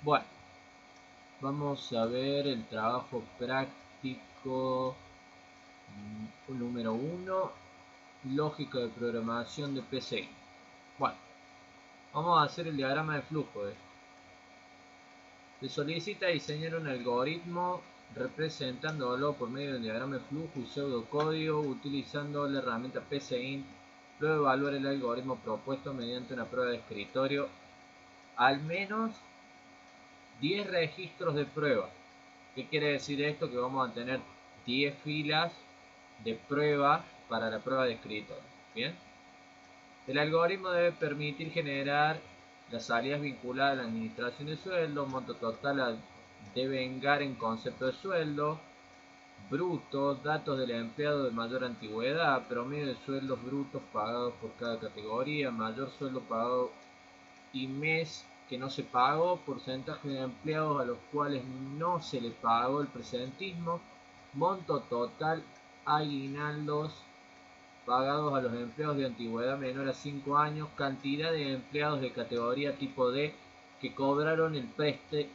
Bueno, vamos a ver el trabajo práctico número uno, lógica de programación de PCI. Bueno, vamos a hacer el diagrama de flujo. Se solicita diseñar un algoritmo representándolo por medio de un diagrama de flujo y pseudocódigo utilizando la herramienta PCInt. Luego evaluar el algoritmo propuesto mediante una prueba de escritorio. Al menos 10 registros de prueba. ¿Qué quiere decir esto? Que vamos a tener 10 filas de prueba para la prueba de escritorio. Bien. El algoritmo debe permitir generar las salidas vinculadas a la administración de sueldo, monto total a devengar en concepto de sueldo, bruto, datos del empleado de mayor antigüedad, promedio de sueldos brutos pagados por cada categoría, mayor sueldo pagado y mes que no se pagó, porcentaje de empleados a los cuales no se le pagó el presentismo, monto total, aguinaldos pagados a los empleados de antigüedad menor a 5 años, cantidad de empleados de categoría tipo D que cobraron el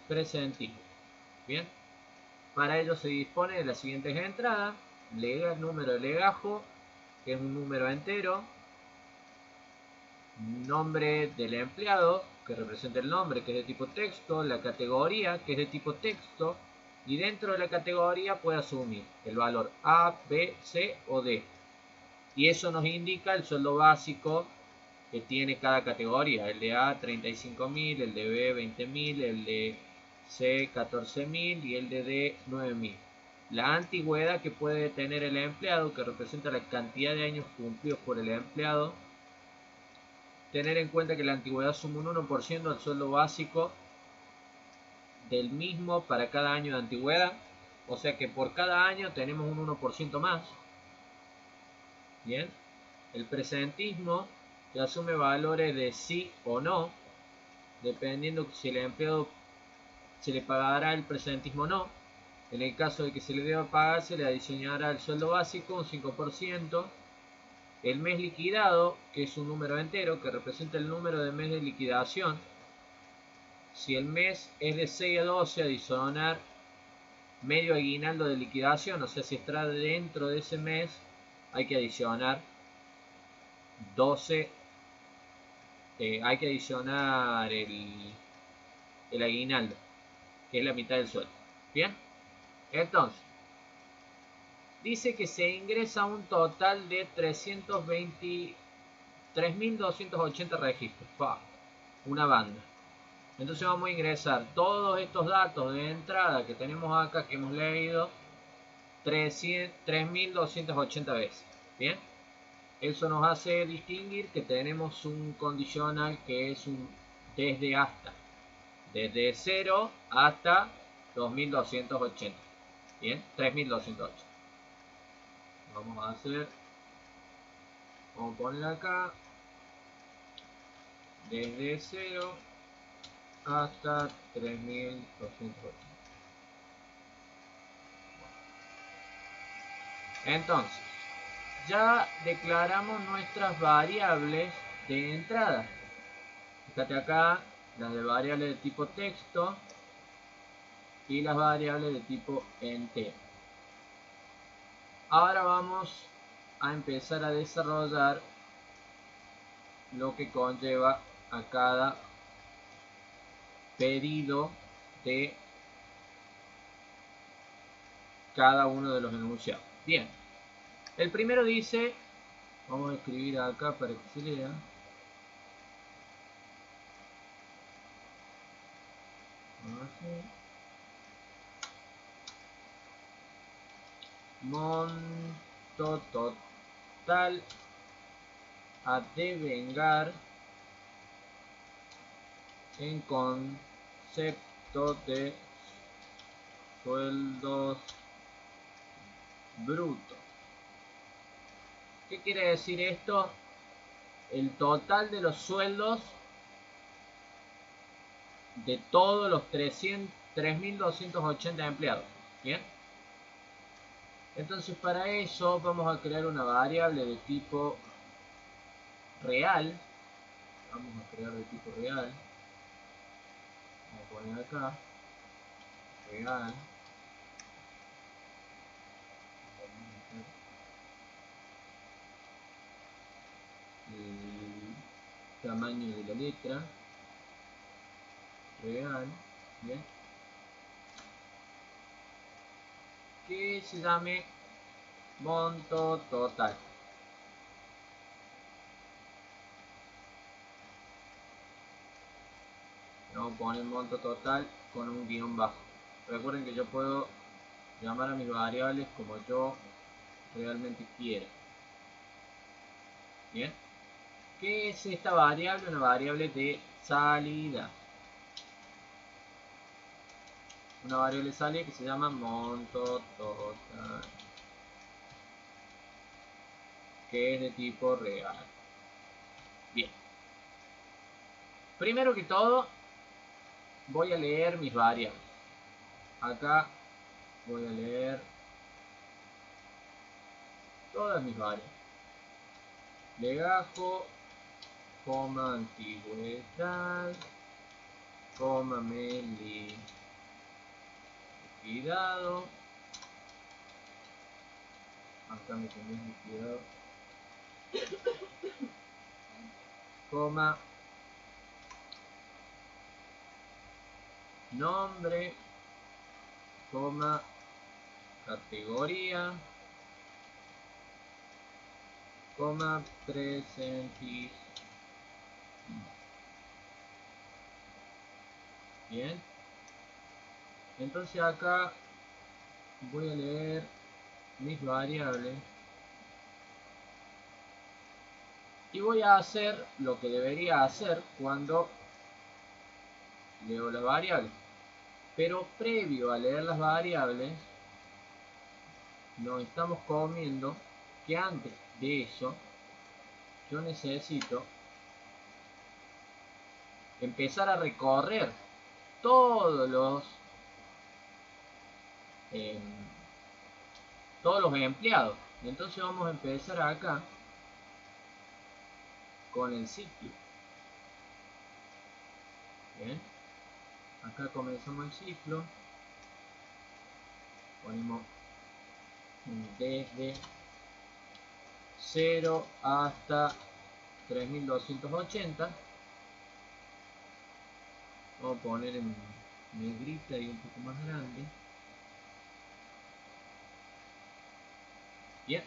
presentismo. Bien, para ello se dispone de las siguientes entradas: número de legajo, que es un número entero, nombre del empleado, que representa el nombre, que es de tipo texto, la categoría, que es de tipo texto, y dentro de la categoría puede asumir el valor A, B, C o D. Y eso nos indica el sueldo básico que tiene cada categoría. El de A 35.000, el de B 20.000, el de C 14.000 y el de D 9.000. La antigüedad que puede tener el empleado, que representa la cantidad de años cumplidos por el empleado. Tener en cuenta que la antigüedad suma un 1% al sueldo básico del mismo para cada año de antigüedad. O sea que por cada año tenemos un 1% más. Bien. El presentismo, que asume valores de sí o no, dependiendo si el empleado se le pagará el presentismo o no. En el caso de que se le deba pagar, se le adicionará el sueldo básico un 5%. El mes liquidado, que es un número entero, que representa el número de mes de liquidación. Si el mes es de 6 a 12, adicionar medio aguinaldo de liquidación, o sea, si está dentro de ese mes, hay que adicionar 12, hay que adicionar el aguinaldo, que es la mitad del sueldo. Bien, entonces, dice que se ingresa un total de 3.280 registros. Una banda. Entonces vamos a ingresar todos estos datos de entrada que tenemos acá, que hemos leído, 3.280 veces. Bien, eso nos hace distinguir que tenemos un condicional que es un desde hasta, desde 0 hasta 2.280. Bien, 3.280. Vamos a hacer, vamos a poner acá, desde 0 hasta 3.280. Entonces, ya declaramos nuestras variables de entrada. Fíjate acá, las de variables de tipo texto y las variables de tipo entero. Ahora vamos a empezar a desarrollar lo que conlleva a cada pedido de cada uno de los enunciados. Bien, el primero dice, vamos a escribir acá para que se lea. Monto total a devengar en concepto de sueldos brutos. ¿Qué quiere decir esto? El total de los sueldos de todos los 3.280 empleados. Bien, entonces para eso vamos a crear una variable de tipo real. Vamos a crear de tipo real. Vamos a poner acá, real, el tamaño de la letra, real, bien, que se llame monto total. Vamos a poner monto total con un guión bajo. Recuerden que yo puedo llamar a mis variables como yo realmente quiera. Bien, ¿qué es esta variable? Una variable de salida. Una variable de salida que se llama monto total, que es de tipo real. Bien, primero que todo voy a leer mis variables. Acá voy a leer todas mis variables. Legajo, coma antigüedad, coma meli liquidado. Acá me tenéis liquidado. Coma nombre, coma categoría, coma presentis. Bien, entonces acá voy a leer mis variables y voy a hacer lo que debería hacer cuando leo las variables. Pero previo a leer las variables, nos estamos comiendo que antes de eso yo necesito empezar a recorrer todos los empleados. Entonces vamos a empezar acá con el ciclo. Bien, acá comenzamos el ciclo, ponemos desde 0 hasta 3280. Vamos a poner en negrita y un poco más grande. Bien,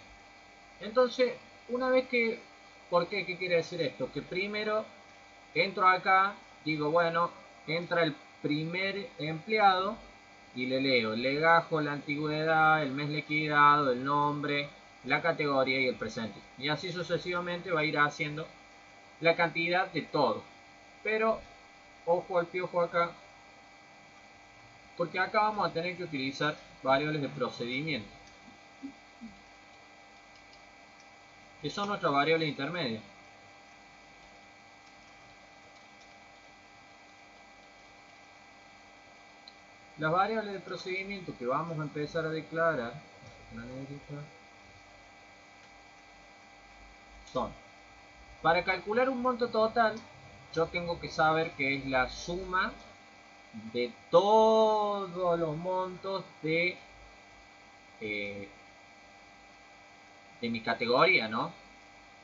entonces una vez que, ¿por qué? ¿Qué quiere decir esto? Que primero entro acá, digo bueno, entra el primer empleado y le leo el legajo, la antigüedad, el mes liquidado, el nombre, la categoría y el presente, y así sucesivamente va a ir haciendo la cantidad de todo. Pero ojo al piojo acá, porque acá vamos a tener que utilizar variables de procedimiento, que son nuestras variables intermedias. Las variables de procedimiento que vamos a empezar a declarar son, para calcular un monto total, yo tengo que saber que es la suma de todos los montos de mi categoría, ¿no?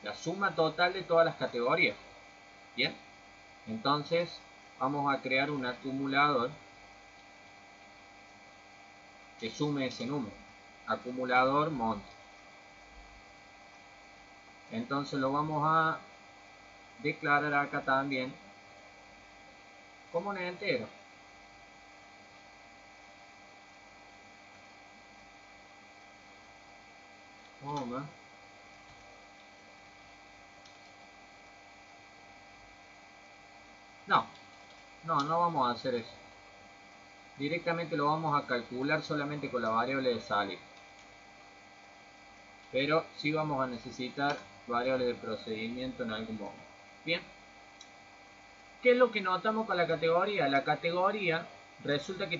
La suma total de todas las categorías. Bien, entonces vamos a crear un acumulador que sume ese número. Acumulador monto. Entonces lo vamos a declarar acá también como un entero. Coma. No vamos a hacer eso. Directamente lo vamos a calcular solamente con la variable de salida. Pero sí vamos a necesitar variables de procedimiento en algún momento. Bien. ¿Qué es lo que notamos con la categoría? La categoría resulta que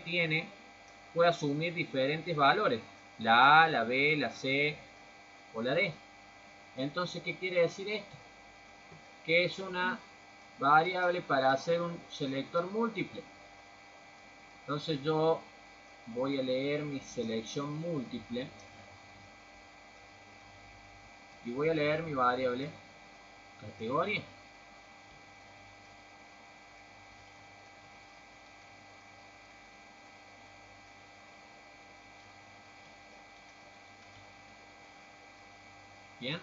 puede asumir diferentes valores. La A, la B, la C o la D. Entonces, ¿qué quiere decir esto? Que es una variable para hacer un selector múltiple. Entonces yo voy a leer mi selección múltiple y voy a leer mi variable categoría. Bien.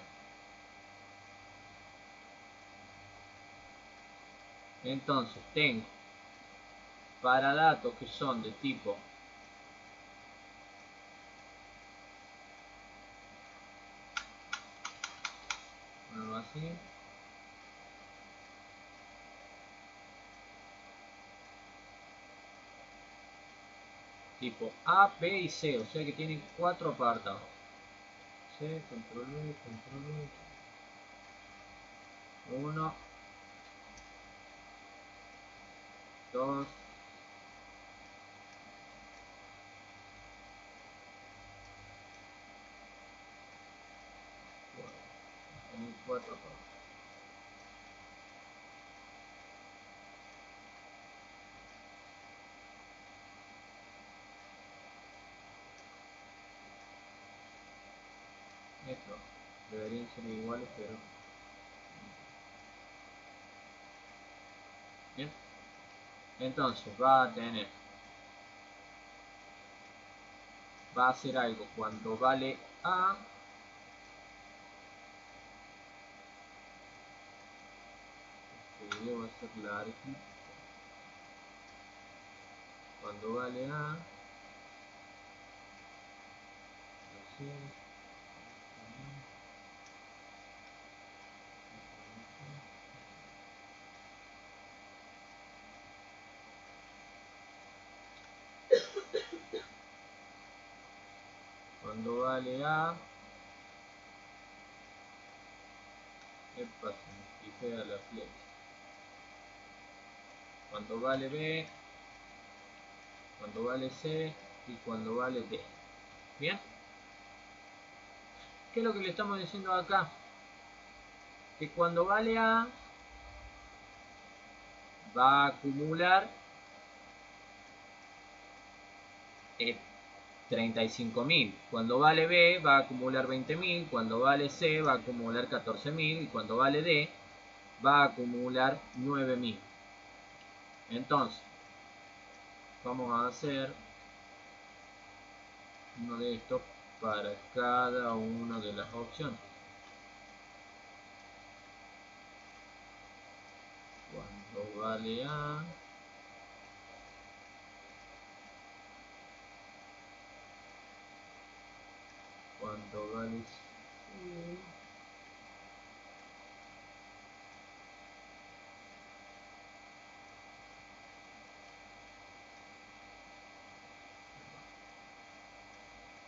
Entonces tengo para datos que son de tipo así, tipo A, B y C, o sea que tienen 4 apartados. C, control V, control V, 1, 2, tienen 4 apartados. Esto deberían ser iguales, pero bien. Entonces va a hacer algo cuando vale A, este video va a ser largo, cuando vale A, entonces, cuando vale A, epa, se me quité la flecha. Cuando vale B, cuando vale C y cuando vale D. Bien. ¿Qué es lo que le estamos diciendo acá? Que cuando vale A va a acumular 35.000. Cuando vale B va a acumular 20.000. Cuando vale C va a acumular 14.000. Y cuando vale D va a acumular 9.000. Entonces, vamos a hacer uno de estos para cada una de las opciones. Cuando vale A, cuando vale C,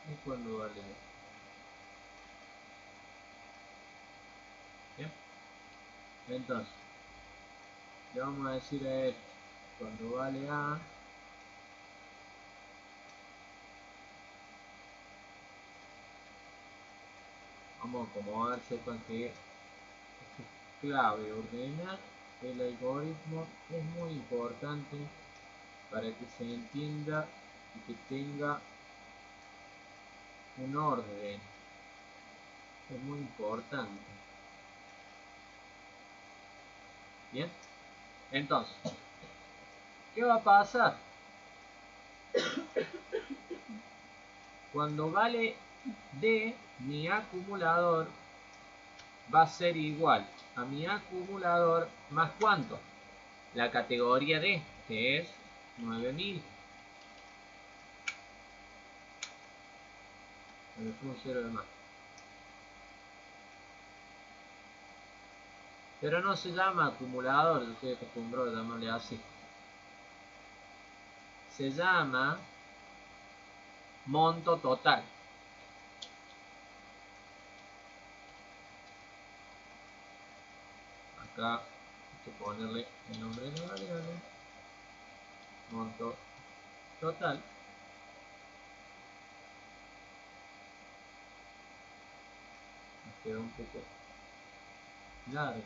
y cuando vale D. Bien. Entonces, le vamos a decir a esto, cuando vale A, vamos a acomodar, sepan que es clave ordenar el algoritmo, es muy importante para que se entienda y que tenga un orden, es muy importante. Bien, entonces, ¿qué va a pasar? Cuando vale D, mi acumulador va a ser igual a mi acumulador más ¿cuánto? La categoría D, que es 9.000. Me fue un 0 de más. Pero no se llama acumulador, yo estoy acostumbrado a llamarle así. Se llama monto total. Acá hay que ponerle el nombre de la variable. Monto total. Nos queda un poco largo.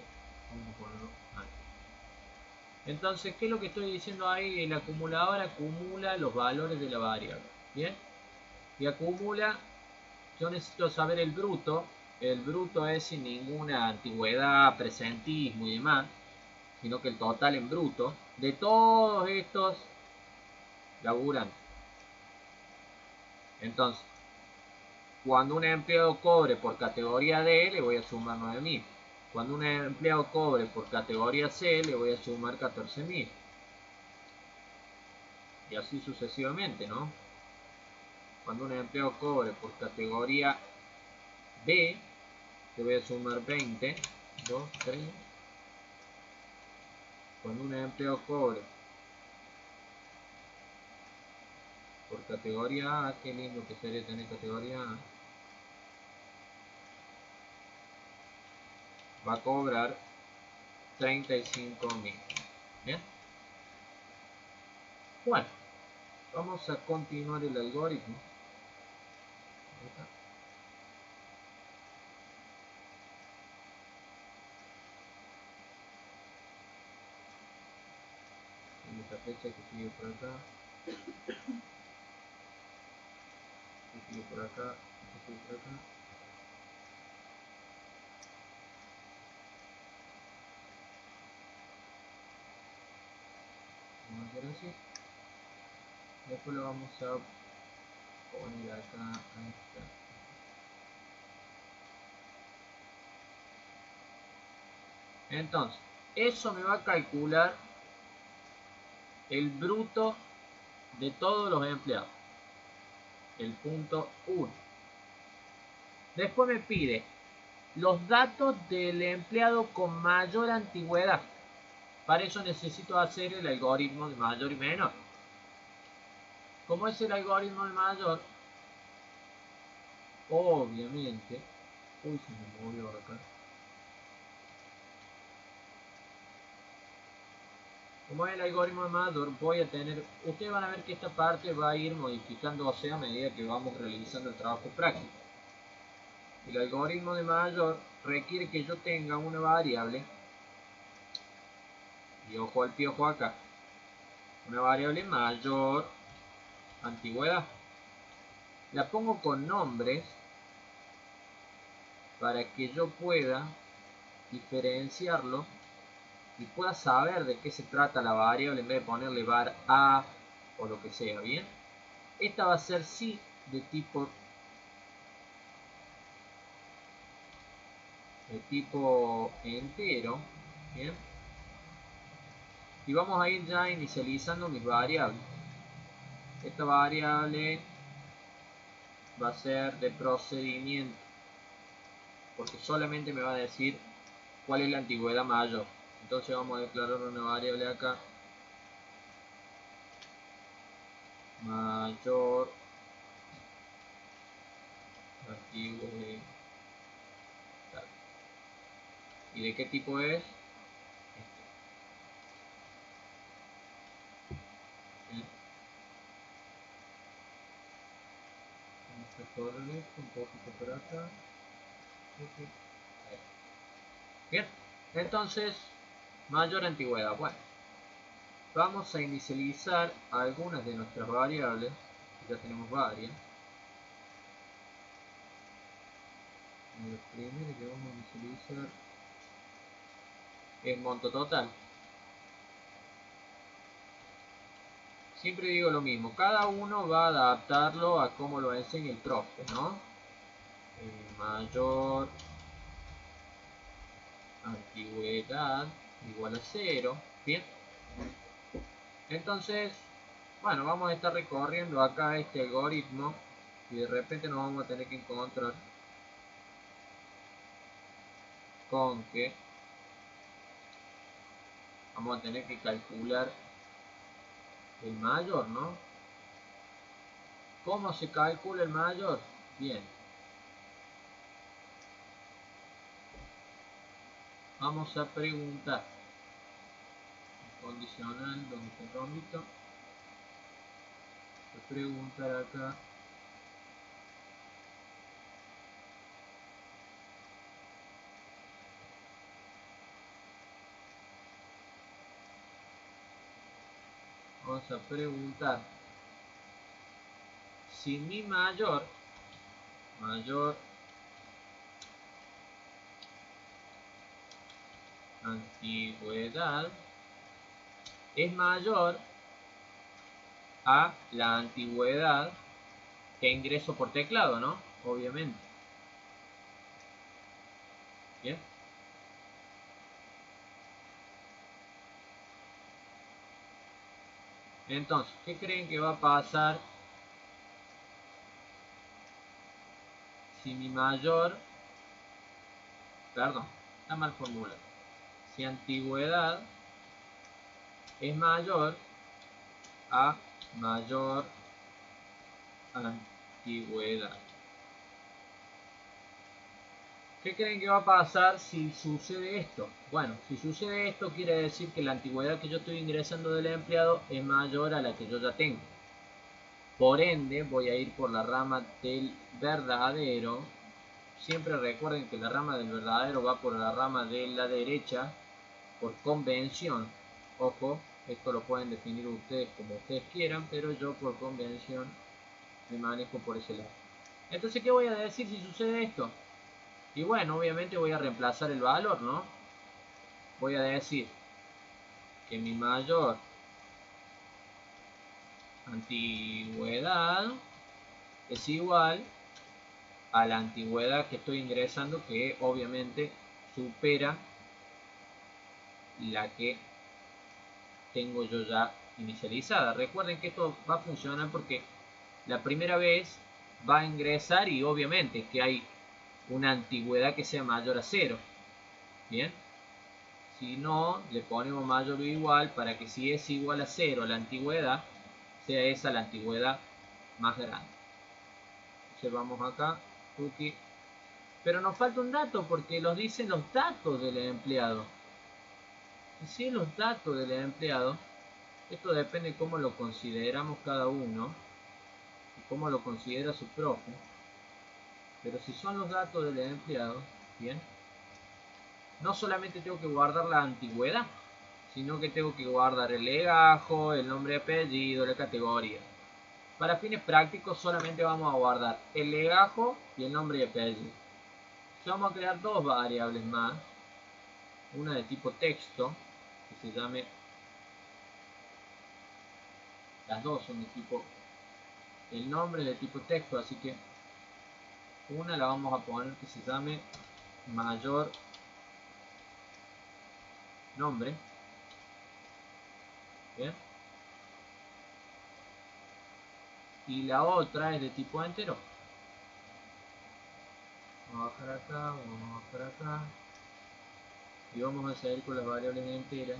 que vamos a ponerlo ahí. Entonces, ¿qué es lo que estoy diciendo ahí? El acumulador acumula los valores de la variable. ¿Bien? Y acumula, yo necesito saber el bruto. El bruto es sin ninguna antigüedad, presentismo y demás, sino que el total en bruto de todos estos laburantes. Entonces, cuando un empleado cobre por categoría D, le voy a sumar 9.000. Cuando un empleado cobre por categoría C, le voy a sumar 14.000. Y así sucesivamente, ¿no? Cuando un empleado cobre por categoría B, le voy a sumar 20, 2, 3. Cuando un empleado cobre por categoría A, qué lindo que sería tener categoría A, va a cobrar 35.000. ¿Bien? Bueno, vamos a continuar el algoritmo. En esta fecha que sigue por acá, que sigue por acá, que sigue por acá. Vamos a hacer así. Después lo vamos a poner acá a esta. Entonces, eso me va a calcular el bruto de todos los empleados. El punto 1. Después me pide los datos del empleado con mayor antigüedad. Para eso necesito hacer el algoritmo de mayor y menor. ¿Cómo es el algoritmo de mayor? Obviamente. Uy, se me movió acá. Como es el algoritmo de mayor, voy a tener... Ustedes van a ver que esta parte va a ir modificándose a medida que vamos realizando el trabajo práctico. El algoritmo de mayor requiere que yo tenga una variable, y ojo al piojo acá, una variable mayor antigüedad. La pongo con nombres para que yo pueda diferenciarlo y pueda saber de qué se trata la variable en vez de ponerle var a o lo que sea. Bien, esta va a ser sí de tipo entero. Bien, y vamos a ir ya inicializando mis variables. Esta variable va a ser de procedimiento, porque solamente me va a decir cuál es la antigüedad mayor. Entonces vamos a declarar una variable acá, mayor antigüedad. ¿Y de qué tipo es? Vamos a correr esto un poquito por acá. Bien, entonces mayor antigüedad. Bueno, vamos a inicializar algunas de nuestras variables. Ya tenemos varias. Y la primera que vamos a inicializar es monto total. Siempre digo lo mismo, cada uno va a adaptarlo a cómo lo enseña el profe, ¿no? Mayor antigüedad igual a 0. Bien, entonces, bueno, vamos a estar recorriendo acá este algoritmo y de repente nos vamos a tener que encontrar con que vamos a tener que calcular el mayor, ¿no? ¿Cómo se calcula el mayor? Bien, vamos a preguntar condicional donde está el rombito. Voy a preguntar acá vamos a preguntar si mi mayor antigüedad es mayor a la antigüedad que ingreso por teclado, ¿no? Obviamente. Bien. Entonces, ¿qué creen que va a pasar si mi mayor... Perdón, está mal formulado. Si antigüedad es mayor a mayor antigüedad. ¿Qué creen que va a pasar si sucede esto? Bueno, si sucede esto quiere decir que la antigüedad que yo estoy ingresando del empleado es mayor a la que yo ya tengo. Por ende, voy a ir por la rama del verdadero. Siempre recuerden que la rama del verdadero va por la rama de la derecha, por convención. Ojo, esto lo pueden definir ustedes como ustedes quieran, pero yo por convención me manejo por ese lado. Entonces, ¿qué voy a decir si sucede esto? Y bueno, obviamente voy a reemplazar el valor, ¿no? Voy a decir que mi mayor antigüedad es igual a la antigüedad que estoy ingresando, que obviamente supera la que tengo yo ya inicializada. Recuerden que esto va a funcionar porque la primera vez va a ingresar y obviamente que hay una antigüedad que sea mayor a 0. Bien. Si no, le ponemos mayor o igual para que si es igual a 0 la antigüedad, sea esa la antigüedad más grande. Entonces vamos acá, cookie. Pero nos falta un dato porque los dicen los datos del empleado. Y si los datos del empleado, esto depende de cómo lo consideramos cada uno y cómo lo considera su profe. Pero si son los datos del empleado, bien, no solamente tengo que guardar la antigüedad, sino que tengo que guardar el legajo, el nombre y apellido, la categoría. Para fines prácticos solamente vamos a guardar el legajo y el nombre y apellido. Entonces vamos a crear dos variables más, una de tipo texto, que se llame, las dos son de tipo, el nombre de tipo texto, así que una la vamos a poner que se llame mayor nombre. Bien. Y la otra es de tipo entero. Vamos a bajar acá, vamos a bajar acá. Y vamos a seguir con las variables enteras.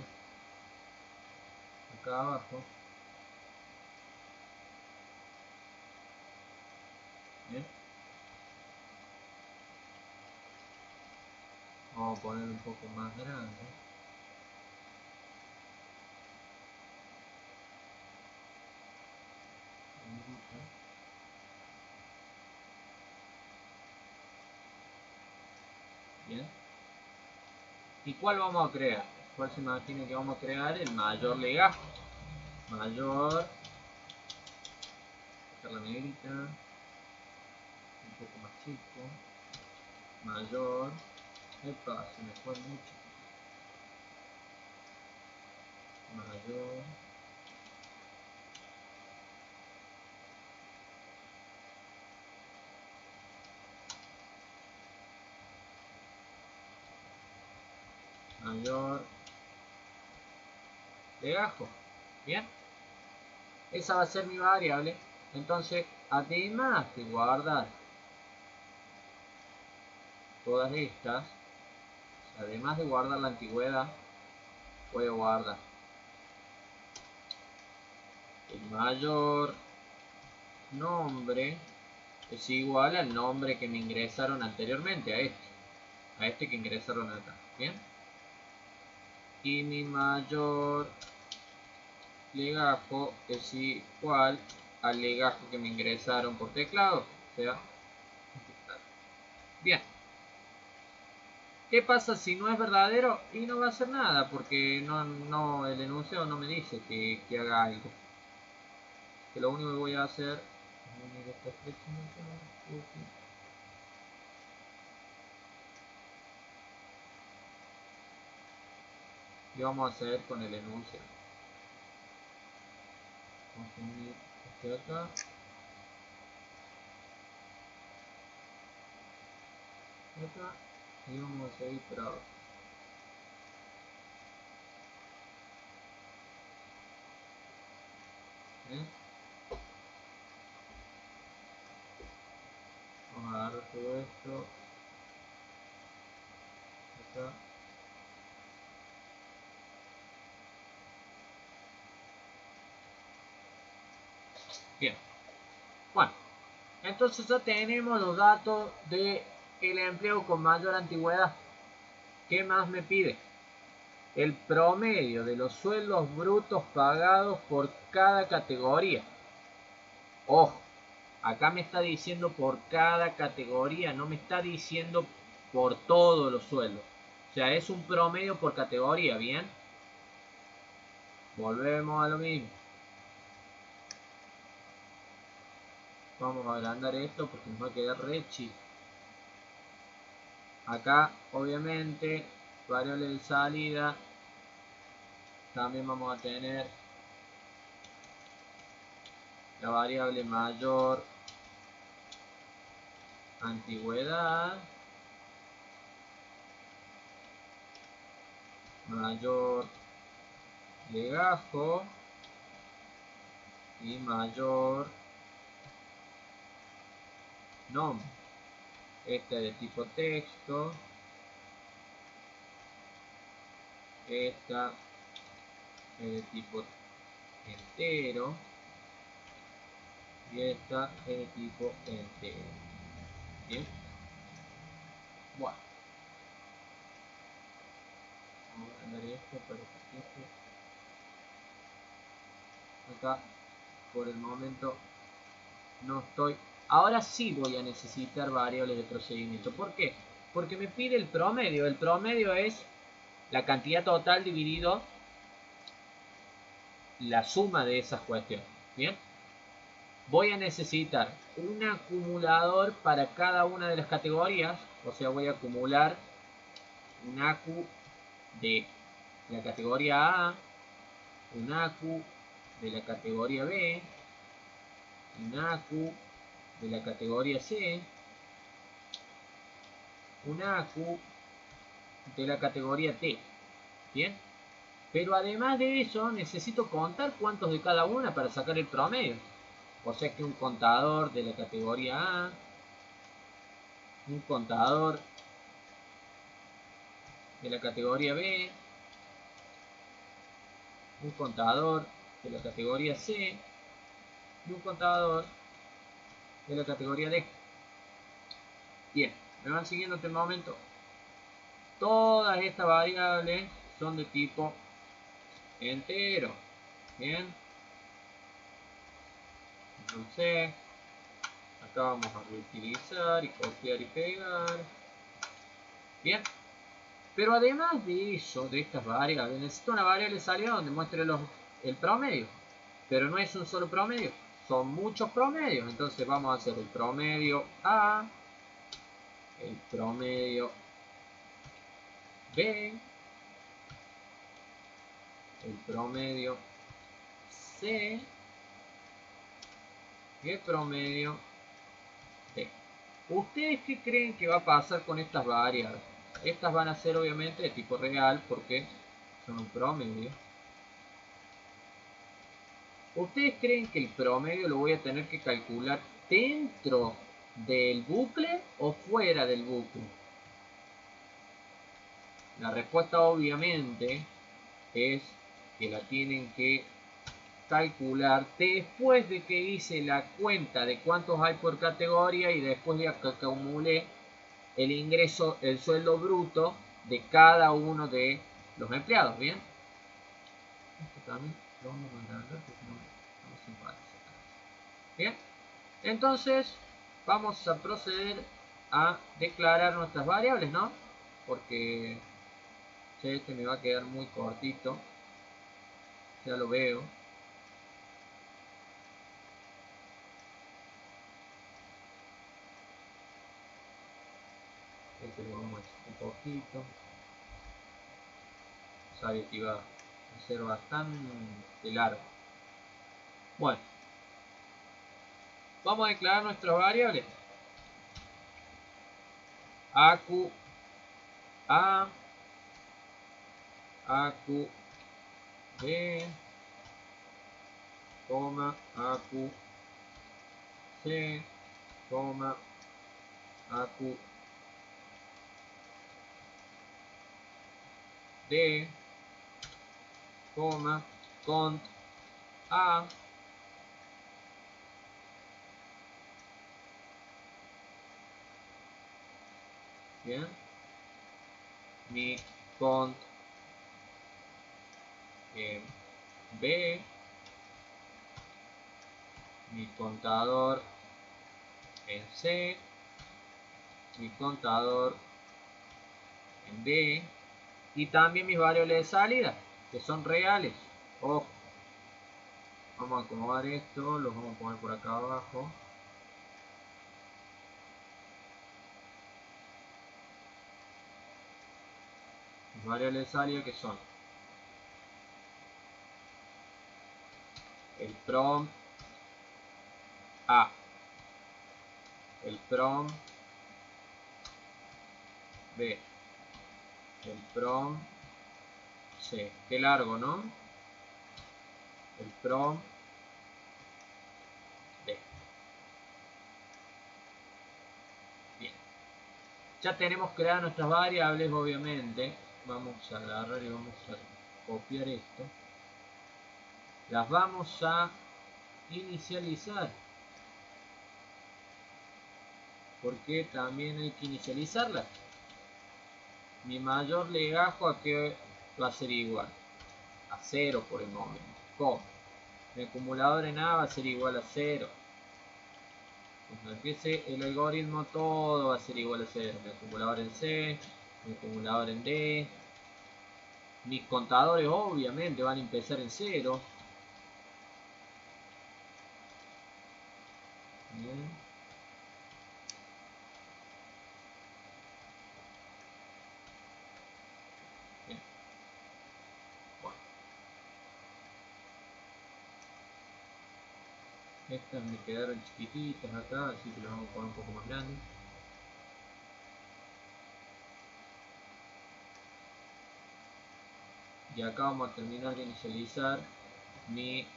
Acá abajo. Bien. Vamos a poner un poco más grande. Bien. ¿Y cuál vamos a crear? ¿Cuál se imagina que vamos a crear? El mayor legajo. Mayor. Esta la negrita. Un poco más chico. Mayor. Epa, se me fue mucho. Mayor. Mayor legajo. Bien. Esa va a ser mi variable. Entonces, además de guardar todas estas, además de guardar la antigüedad, voy a guardar el mayor nombre es igual al nombre que me ingresaron anteriormente, a este que ingresaron acá. Bien. Y mi mayor legajo es igual al legajo que me ingresaron por teclado. O sea, bien. ¿Qué pasa si no es verdadero? Y no va a hacer nada porque el enunciado no me dice que haga algo. que lo único que voy a hacer es unir estas tres y vamos a hacer con el enunciado. Vamos a unir este acá, y vamos a seguir por abajo. Vamos a agarrar todo esto acá. Bien, bueno, entonces ya tenemos los datos del empleo con mayor antigüedad. ¿Qué más me pide? El promedio de los sueldos brutos pagados por cada categoría. Ojo, acá me está diciendo por cada categoría, no me está diciendo por todos los sueldos. O sea, es un promedio por categoría, ¿bien? Volvemos a lo mismo. Vamos a agrandar esto porque nos va a quedar re chico. Acá, obviamente, variable de salida. También vamos a tener la variable mayor antigüedad, mayor legajo y mayor nombre. Esta es de tipo texto, esta es de tipo entero y esta es de tipo entero. Bien, bueno, vamos a andar esto para que acá por el momento no estoy. Ahora sí voy a necesitar variables de procedimiento. ¿Por qué? Porque me pide el promedio. El promedio es la cantidad total dividido la suma de esas cuestiones. Bien, voy a necesitar un acumulador para cada una de las categorías. O sea, voy a acumular un ACU de la categoría A, un ACU de la categoría B, un ACU de la categoría C, un ACU de la categoría T. Bien, pero además de eso necesito contar cuántos de cada una para sacar el promedio. O sea que un contador de la categoría A, un contador de la categoría B, un contador de la categoría C y un contador de la categoría D. Bien, me van siguiendo hasta el momento. Todas estas variables son de tipo entero. Bien, entonces acá vamos a reutilizar y copiar y pegar. Bien, pero además de eso, de estas variables, necesito una variable salida donde muestre el promedio. Pero no es un solo promedio, son muchos promedios. Entonces vamos a hacer el promedio A, el promedio B, el promedio C y el promedio D. ¿Ustedes qué creen que va a pasar con estas variables? Estas van a ser obviamente de tipo real porque son un promedio. ¿Ustedes creen que el promedio lo voy a tener que calcular dentro del bucle o fuera del bucle? La respuesta obviamente es que la tienen que calcular después de que hice la cuenta de cuántos hay por categoría y después de que acumulé el ingreso, el sueldo bruto de cada uno de los empleados. Bien, esto también lo vamos a agrandar porque no se parece. Bien, entonces vamos a proceder a declarar nuestras variables, ¿no? Porque este me va a quedar muy cortito, ya lo veo. Este lo vamos a un poquito. Sabía que iba a ser bastante largo. Bueno, vamos a declarar nuestras variables. AQ A, AQ B, AQ C, AQ D, cont A, bien, mi cont B, mi contador en C, mi contador en D, y también mis variables de salida, que son reales. Ojo, vamos a acomodar esto, los vamos a poner por acá abajo. Mis variables de salida que son el prom A, el prom B, el prom C. Qué largo, ¿no? El prom D. Bien. Ya tenemos creadas nuestras variables, obviamente. Vamos a agarrar y vamos a copiar esto. Las vamos a inicializar. Porque también hay que inicializarlas. Mi mayor legajo a que va a ser igual a 0 por el momento. ¿Cómo? Mi acumulador en A va a ser igual a 0. Cuando empiece el algoritmo todo va a ser igual a 0. Mi acumulador en C, mi acumulador en D. Mis contadores obviamente van a empezar en 0. Bien. Bien. Bueno. Estas me quedaron chiquititas acá, así que las vamos a poner un poco más grandes. Y acá vamos a terminar de inicializar mi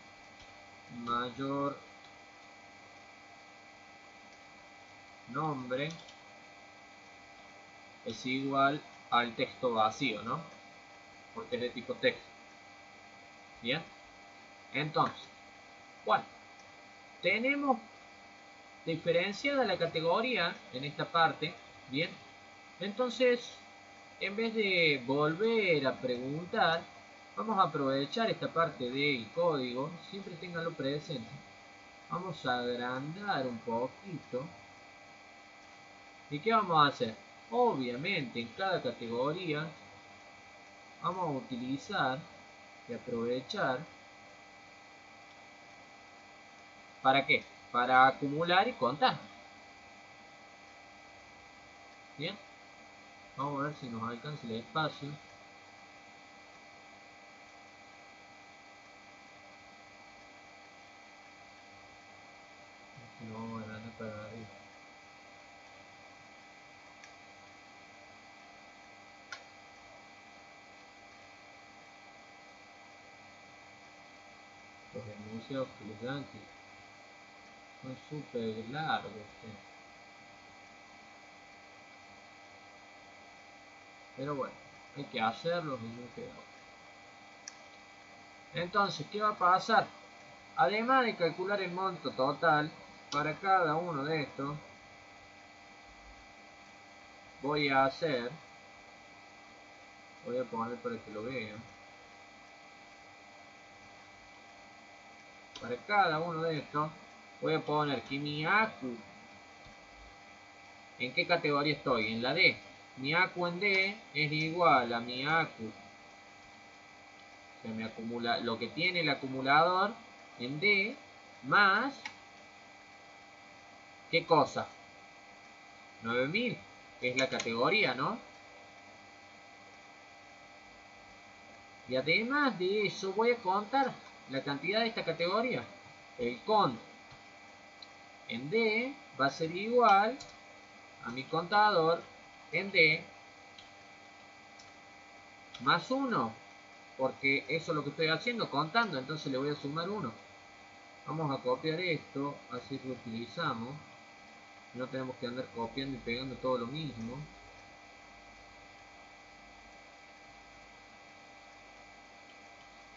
mayor nombre es igual al texto vacío, ¿no? Porque es de tipo texto. Bien. Entonces, bueno, tenemos diferenciada la categoría en esta parte. Bien. Entonces, en vez de volver a preguntar, vamos a aprovechar esta parte del código. Siempre ténganlo presente. Vamos a agrandar un poquito. ¿Y qué vamos a hacer? Obviamente en cada categoría vamos a utilizar y aprovechar. ¿Para qué? Para acumular y contar. Bien. Vamos a ver si nos alcanza el espacio. Lo vamos a agrandar para arriba. Los enunciados que les dan que son súper largos. Pero bueno, hay que hacerlos y no queda. Entonces, ¿qué va a pasar? Además de calcular el monto total para cada uno de estos, voy a poner para que lo vean. Para cada uno de estos, voy a poner que mi AQ, ¿en qué categoría estoy? En la D. Mi AQ en D es igual a mi AQ, o sea, me acumula, lo que tiene el acumulador en D, más, ¿qué cosa? 9000. que es la categoría, ¿no? Y además de eso voy a contar la cantidad de esta categoría. El cont en D va a ser igual a mi contador en D más 1, porque eso es lo que estoy haciendo, contando, entonces le voy a sumar 1. Vamos a copiar esto, así lo utilizamos. No tenemos que andar copiando y pegando todo lo mismo.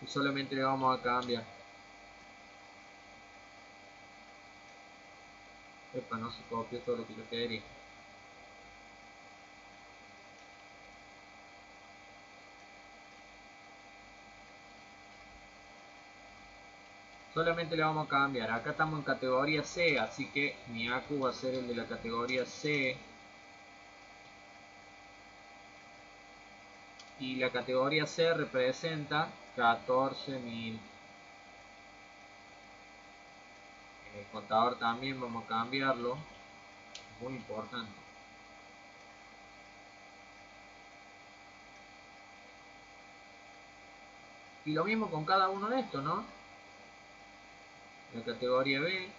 Y solamente le vamos a cambiar. Epa, no se copie todo lo que yo quería. Solamente le vamos a cambiar. Acá estamos en categoría C, así que mi ACU va a ser el de la categoría C. Y la categoría C representa 14.000. El contador también vamos a cambiarlo. Muy importante. Y lo mismo con cada uno de estos, ¿no? La categoría B.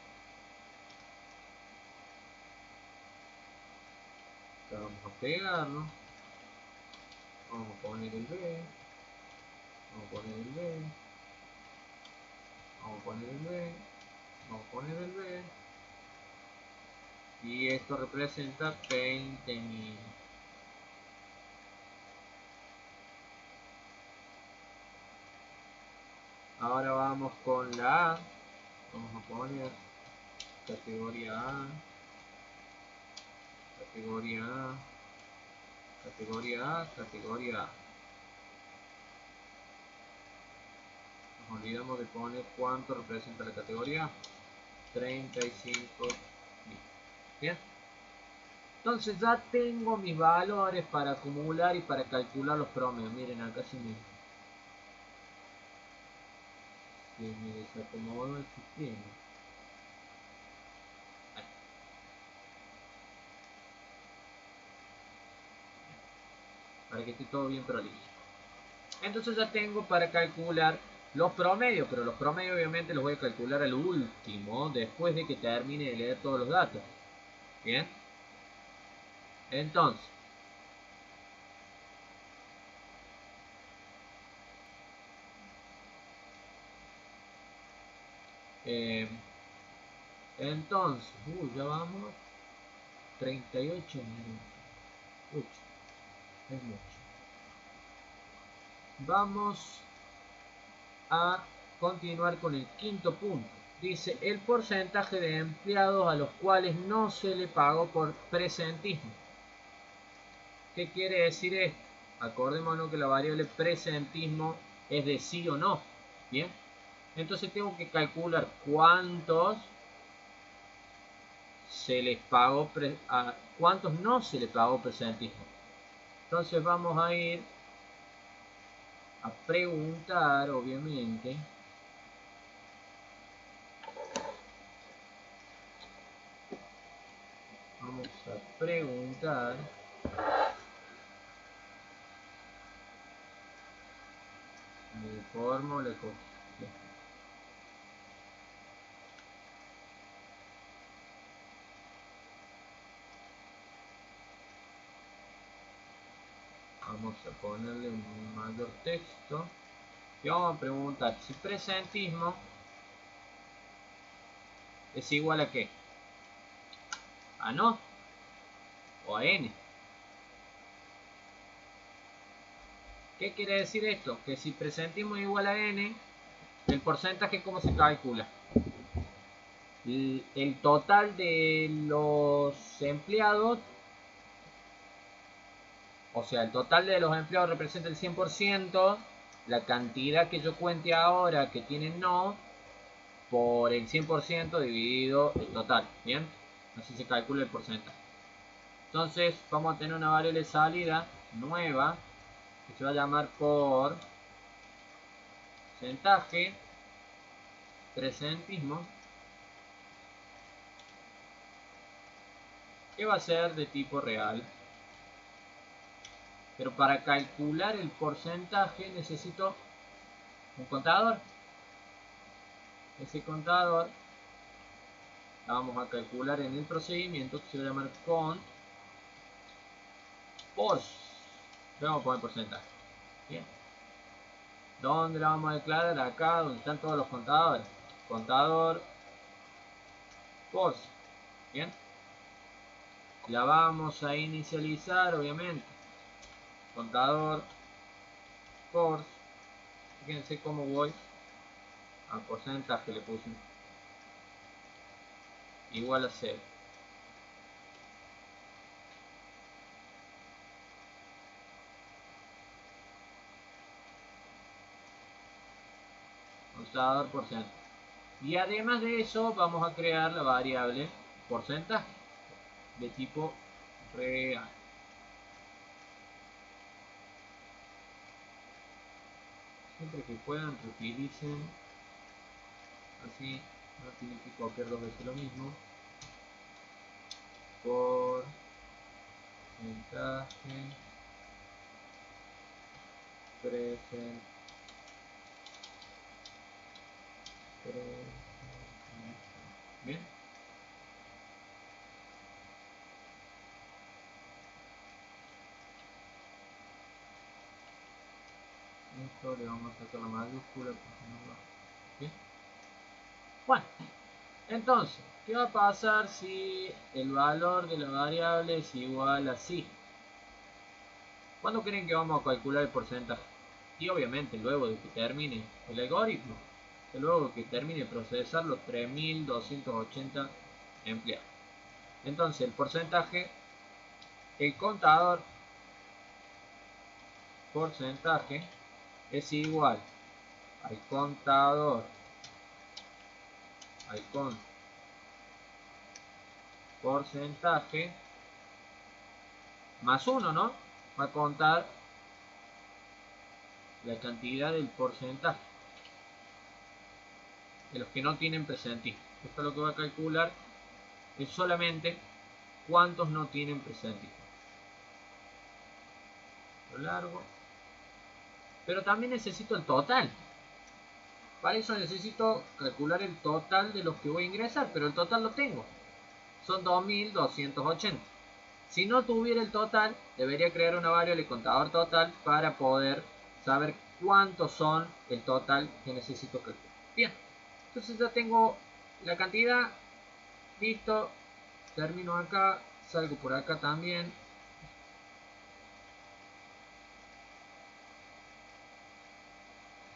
Acá vamos a pegarlo. Vamos a poner el B. Vamos a poner el B. Vamos a poner el B. Vamos a poner el B. Y esto representa 20.000. Ahora vamos con la A. Vamos a poner categoría A. Categoría A. Categoría A. Categoría A. Nos olvidamos de poner cuánto representa la categoría A. 35. Bien. Entonces ya tengo mis valores para acumular y para calcular los promedios. Miren, acá se me desacomodó el sistema. Para que esté todo bien prolijo. Entonces ya tengo para calcular los promedios, pero los promedios obviamente los voy a calcular al último, después de que termine de leer todos los datos. Bien. Entonces, ya vamos 38 minutos. Es mucho. Vamos a continuar con el quinto punto. Dice el porcentaje de empleados a los cuales no se le pagó por presentismo. ¿Qué quiere decir esto? Acordémonos que la variable presentismo es de sí o no. Bien. Entonces tengo que calcular cuántos se les pagó a cuántos no se les pagó presentismo. Entonces vamos a ir a preguntar, obviamente. Vamos a preguntar. Mi fórmula. Vamos a ponerle un mayor texto. Y vamos a preguntar si presentismo es igual a qué. A no. O a n. ¿Qué quiere decir esto? Que si presentismo es igual a n, el porcentaje ¿cómo se calcula? El total de los empleados, o sea, el total de los empleados representa el 100%, la cantidad que yo cuente ahora que tienen no, por el 100% dividido el total, ¿bien? Así se calcula el porcentaje. Entonces vamos a tener una variable salida nueva que se va a llamar por porcentaje presentismo, que va a ser de tipo real. Pero para calcular el porcentaje necesito un contador. Ese contador la vamos a calcular en el procedimiento que se va a llamar cont pos. Le vamos a poner porcentaje. Bien. ¿Dónde la vamos a declarar? Acá donde están todos los contadores. Contador pos. Bien. La vamos a inicializar, obviamente. Contador pos. Fíjense cómo voy a porcentaje, le puse igual a 0. Contador porcentaje. Y además de eso vamos a crear la variable porcentaje de tipo real. Siempre que puedan reutilicen, así no tienen que copiar dos veces lo mismo. Porcentaje present. Bien. Esto le vamos a sacar la mayúscula porque no va. Bien. Bueno, entonces, ¿qué va a pasar si el valor de la variable es igual a sí? ¿Cuándo creen que vamos a calcular el porcentaje? Y obviamente luego de que termine el algoritmo, luego de que termine de procesar los 3280 empleados. Entonces el porcentaje, el contador porcentaje es igual al contador, al porcentaje más 1, ¿no? Va a contar la cantidad del porcentaje de los que no tienen presentismo. Esto lo que va a calcular es solamente cuántos no tienen presentismo. Lo largo. Pero también necesito el total. Para eso necesito calcular el total de los que voy a ingresar, pero el total lo tengo. Son 2280. Si no tuviera el total, debería crear una variable contador total para poder saber cuántos son el total que necesito calcular. Bien, entonces ya tengo la cantidad. Listo. Termino acá. Salgo por acá también.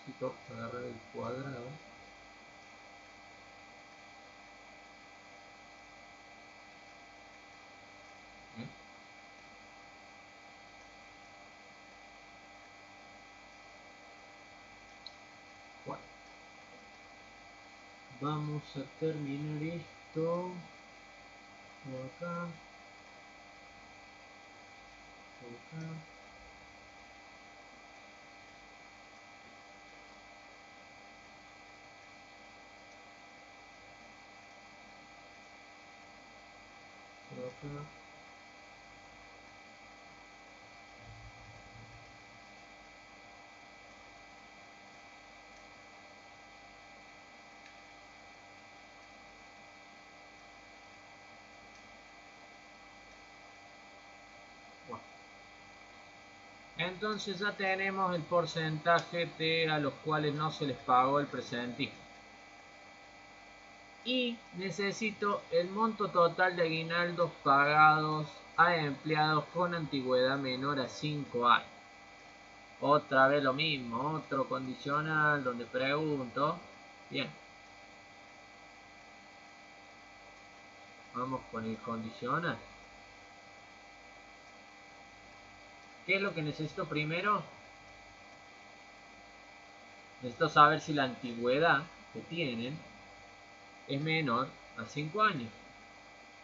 Necesito agarrar el cuadrado. Bien. Bueno. Vamos a terminar esto. Por acá. Por acá. Por acá. Bueno. Entonces ya tenemos el porcentaje de a los cuales no se les pagó el presentismo. Y necesito el monto total de aguinaldos pagados a empleados con antigüedad menor a 5 años. Otra vez lo mismo, otro condicional donde pregunto. Bien. Vamos con el condicional. ¿Qué es lo que necesito primero? Necesito saber si la antigüedad que tienen es menor a 5 años.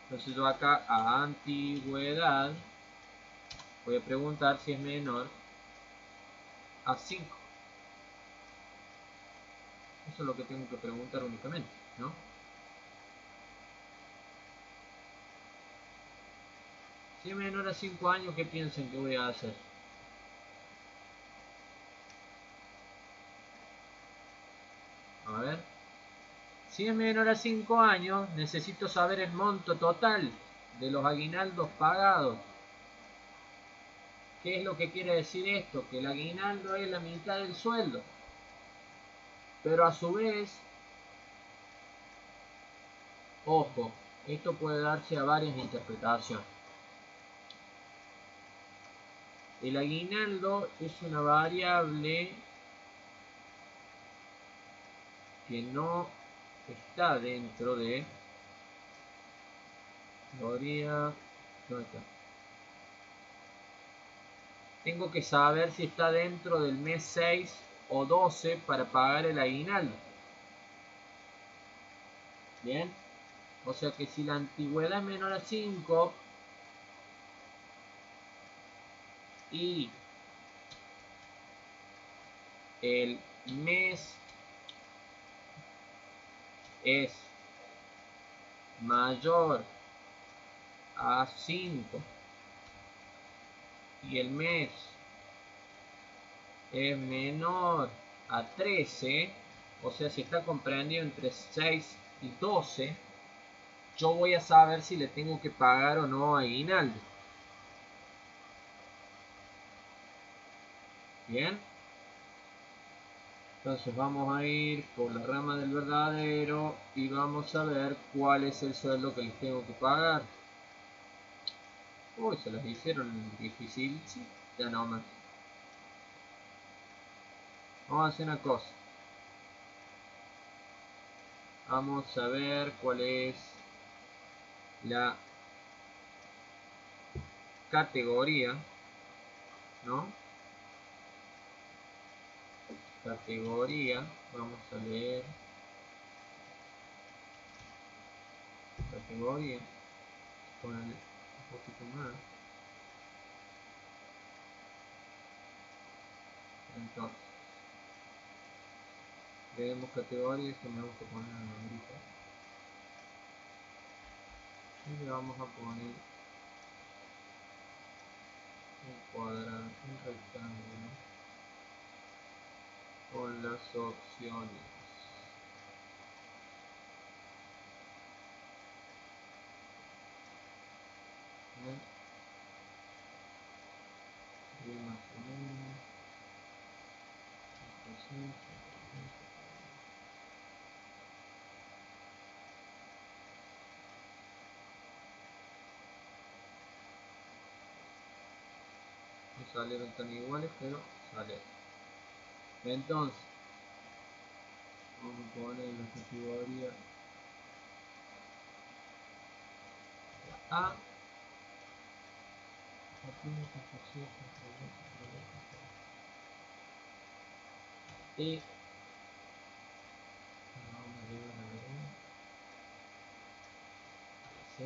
Entonces yo acá a antigüedad voy a preguntar si es menor a 5. Eso es lo que tengo que preguntar únicamente, ¿no? Si es menor a 5 años, ¿qué piensan que voy a hacer? Si es menor a 5 años, necesito saber el monto total de los aguinaldos pagados. ¿Qué es lo que quiere decir esto? Que el aguinaldo es la mitad del sueldo. Pero a su vez, ojo, esto puede darse a varias interpretaciones. El aguinaldo es una variable que no está dentro de ¿dónde está? Tengo que saber si está dentro del mes 6 o 12 para pagar el aguinaldo. Bien, o sea que si la antigüedad es menor a 5 y el mes es mayor a 5 y el mes es menor a 13, o sea, si está comprendido entre 6 y 12, yo voy a saber si le tengo que pagar o no aguinaldo. Bien, entonces vamos a ir por la rama del verdadero y vamos a ver cuál es el sueldo que les tengo que pagar. Uy, se las hicieron difícil, sí, ya no más. Vamos a hacer una cosa. Vamos a ver cuál es la categoría, ¿no? Categoría, vamos a leer categoría, ponerle un poquito más. Entonces, leemos categoría, que me vamos a poner en negrita. Y le vamos a poner un cuadrado, un rectángulo con las opciones. ¿Bien? Y más o menos. No salieron tan iguales, pero sale. Entonces, vamos a poner la categoría A. Y vamos a llevar a ver C.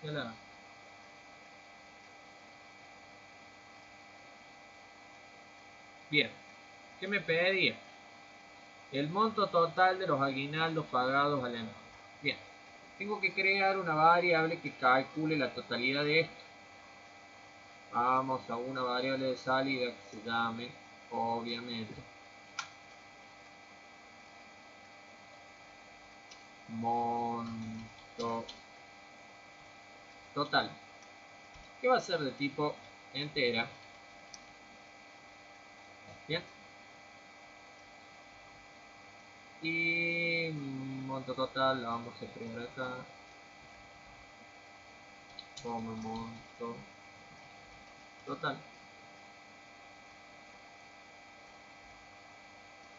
Y la bien, ¿qué me pedía? El monto total de los aguinaldos pagados al empleado. Bien, tengo que crear una variable que calcule la totalidad de esto. Vamos a una variable de salida que se llame, obviamente, monto total, que va a ser de tipo entera. Bien, y monto total la vamos a escribir acá como monto total.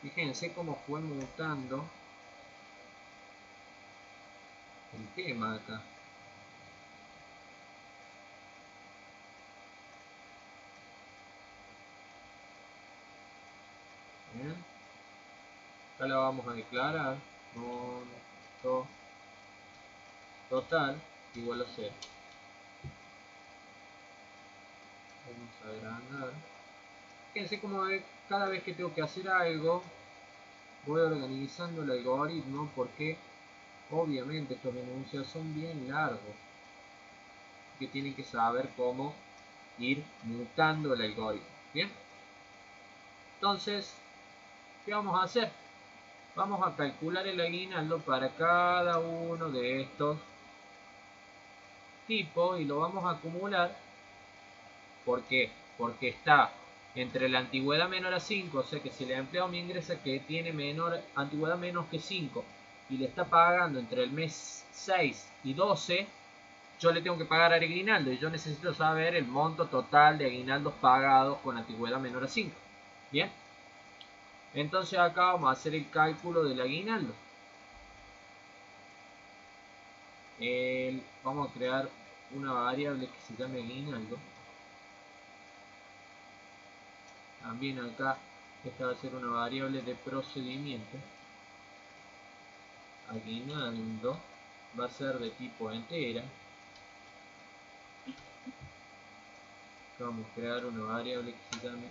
Fíjense cómo fue mutando el tema acá. Bien, acá la vamos a declarar monto total igual a 0. Vamos a agrandar. Fíjense cómo cada vez que tengo que hacer algo voy organizando el algoritmo, porque obviamente estos enunciados son bien largos. que tienen que saber cómo ir mutando el algoritmo. Bien, entonces, ¿qué vamos a hacer? Vamos a calcular el aguinaldo para cada uno de estos tipos y lo vamos a acumular. ¿Por qué? Porque está entre la antigüedad menor a 5, o sea que si el empleado me ingresa que tiene antigüedad menos que 5 y le está pagando entre el mes 6 y 12, yo le tengo que pagar aguinaldo y yo necesito saber el monto total de aguinaldos pagados con antigüedad menor a 5. Bien, entonces acá vamos a hacer el cálculo del aguinaldo. Vamos a crear una variable que se llame aguinaldo. También acá esta va a ser una variable de procedimiento. Aguinaldo va a ser de tipo entera. Vamos a crear una variable que se llame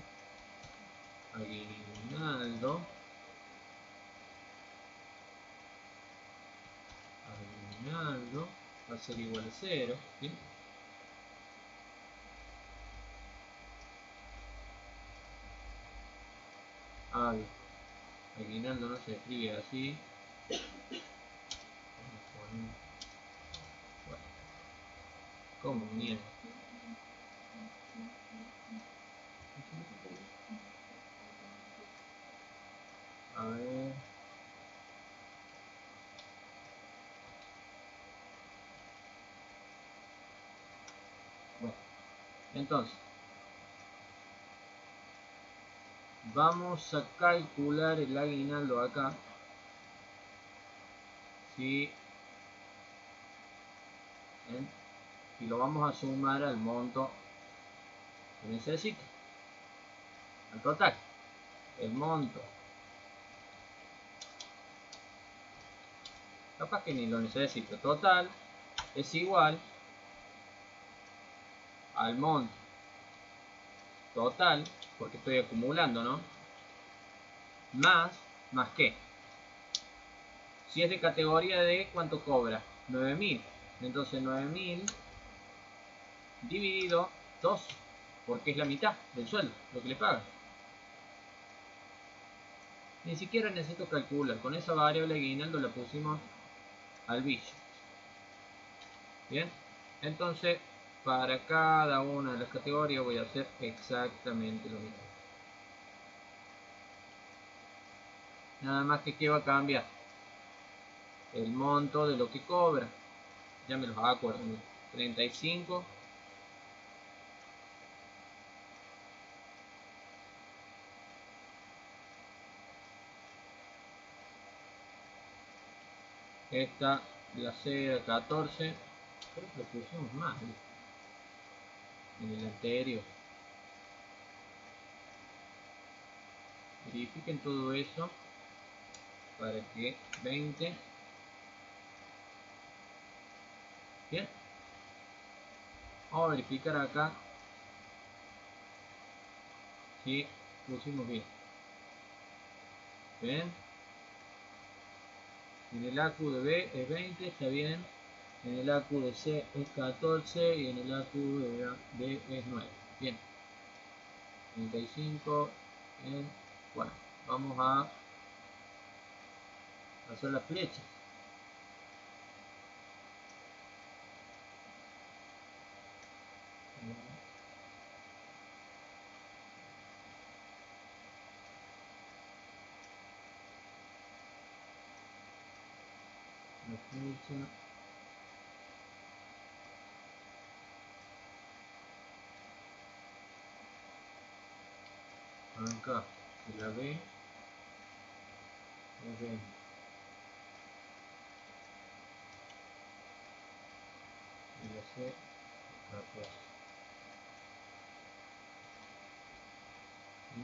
aguinaldo. Aguinaldo va a ser igual a 0. ¿Sí? Aguinaldo no se escribe así. ¿Cómo mierda? A ver. Bueno, entonces vamos a calcular el aguinaldo acá. ¿Sí? ¿Bien? Y lo vamos a sumar al monto que necesito, al total. El monto, capaz que ni lo necesito, total es igual al monto total, porque estoy acumulando, ¿no? Más qué. Si es de categoría D, ¿cuánto cobra? 9.000. Entonces 9.000 dividido 2, porque es la mitad del sueldo, lo que le paga. Ni siquiera necesito calcular, con esa variable aguinaldo la pusimos al bicho. Bien, entonces para cada una de las categorías voy a hacer exactamente lo mismo. Nada más que ¿qué va a cambiar? El monto de lo que cobra. Ya me los acuerdo. 35. Esta, la C, 14. Creo que lo pusimos más en el anterior. Verifiquen todo eso para que 20. Bien. Vamos a verificar acá si pusimos bien. Bien. En el AQ de B es 20, está bien. En el AQ de C es 14 y en el AQ de B es 9. Bien. 35. Bien. Bueno, vamos a hacer las flechas. La flecha. Acá se la ve. Okay. Y la C, 14. ¿Sí?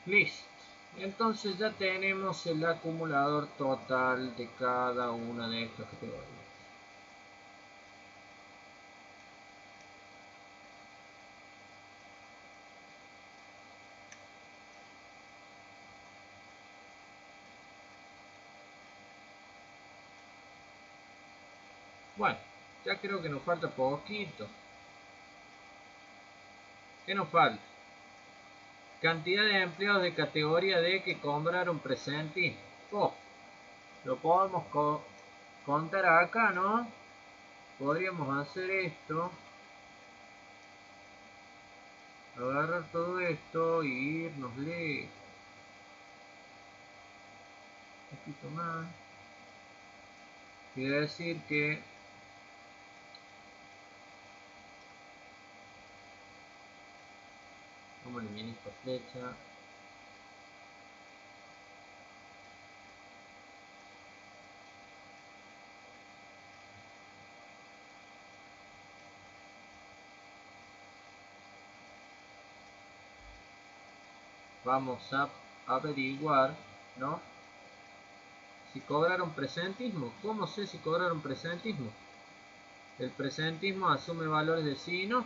Listo. Entonces ya tenemos el acumulador total de cada una de estas categorías. Bueno, ya creo que nos falta poquito. ¿Qué nos falta? Cantidad de empleados de categoría D que cobraron presentismo. Oh, lo podemos contar acá, ¿no? Podríamos hacer esto. Agarrar todo esto y irnos lejos. Un poquito más. Quiere decir que vamos a eliminar esta flecha. Vamos a averiguar, ¿no? Si cobraron presentismo. ¿Cómo sé si cobraron presentismo? El presentismo asume valores de sí y no.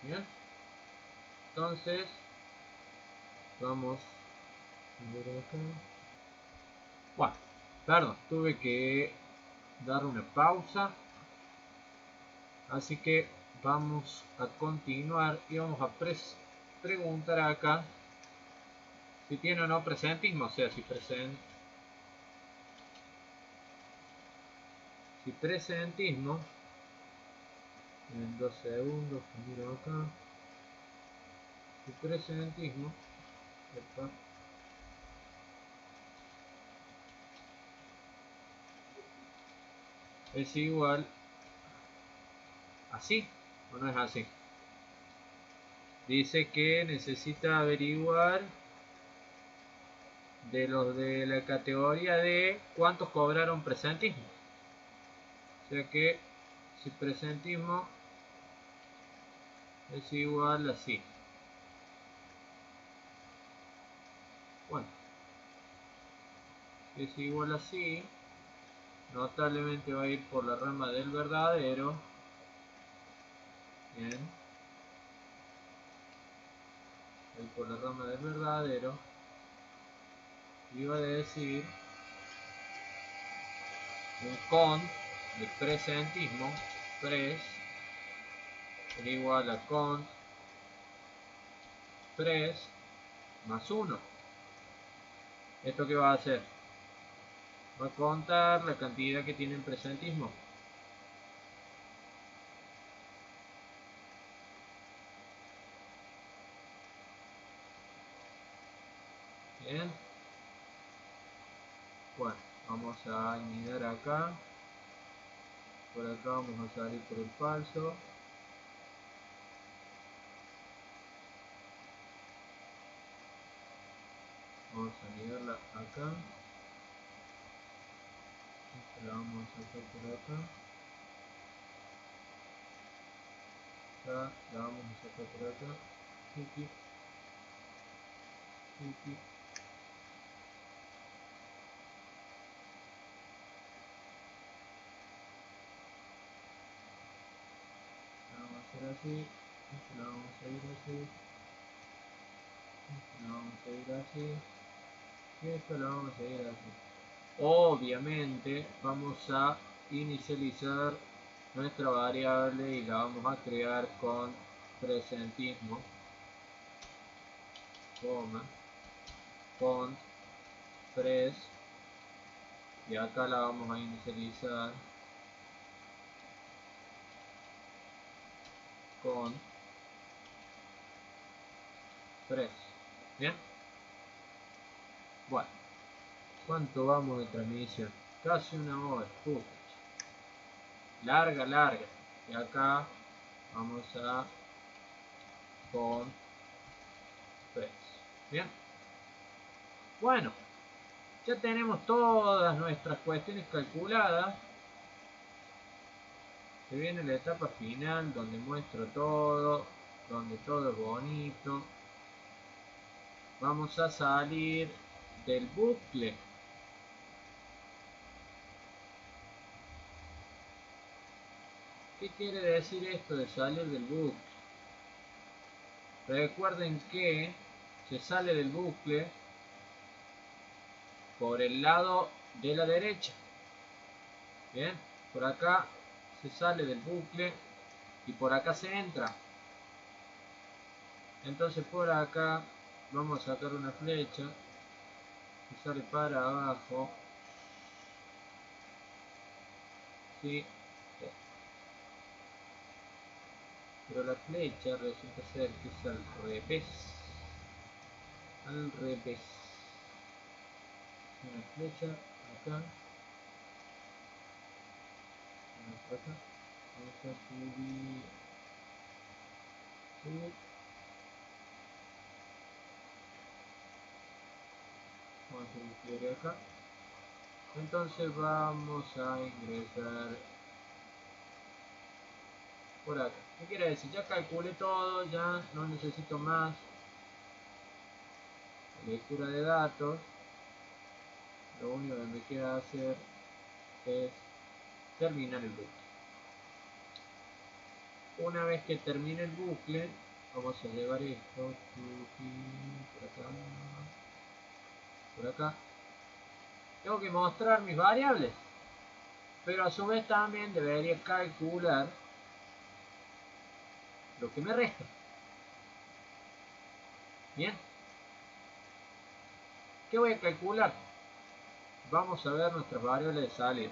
Bien. Entonces, vamos a ver acá. Bueno, perdón, tuve que dar una pausa. Así que vamos a continuar y vamos a preguntar acá si tiene o no presentismo, o sea, si presentismo, en 2 segundos, miro acá, si presentismo, epa, es igual así, o no es así. Dice que necesita averiguar de los de la categoría de cuántos cobraron presentismo. O sea que si presentismo es igual así. Bueno, si es igual así, notablemente va a ir por la rama del verdadero. Bien. Va a ir por la rama del verdadero. Y va a decir un cont de presentismo, pres, es igual a cont pres más 1. ¿Esto qué va a hacer? Va a contar la cantidad que tiene en presentismo. Bien. Bueno, vamos a anidar acá. Por acá vamos a salir por el falso. Vamos a anidarla acá. Esta la vamos a sacar por acá. Esta la vamos a sacar por acá. Tiki. Tiki. Vamos a hacer así, esto lo vamos a ir así, esto lo vamos a ir así, y esto lo vamos a ir así. Obviamente vamos a inicializar nuestra variable y la vamos a crear con presentismo, coma, con pres, y acá la vamos a inicializar con pres. Bien, bueno, ¿cuánto vamos de transmisión? Casi una hora. Larga, larga. Y acá vamos a con pres. Bien, bueno, ya tenemos todas nuestras cuestiones calculadas. Se viene la etapa final donde muestro todo, donde todo es bonito. Vamos a salir del bucle. ¿Qué quiere decir esto de salir del bucle? Recuerden que se sale del bucle por el lado de la derecha. Bien, por acá se sale del bucle y por acá se entra. Entonces por acá vamos a sacar una flecha que sale para abajo. ¿Sí? Pero la flecha resulta ser que es al revés. Al revés. Una flecha acá. Una por acá. Vamos a subir. Subir. Vamos a hacer un quiebre acá. Entonces vamos a ingresar por acá. ¿Qué quiere decir? Ya calculé todo, ya no necesito más lectura de datos. Lo único que me queda hacer es terminar el bucle. Una vez que termine el bucle, vamos a llevar esto por acá. Tengo que mostrar mis variables, pero a su vez también debería calcular lo que me resta. Bien, ¿qué voy a calcular? Vamos a ver nuestras variables de salida.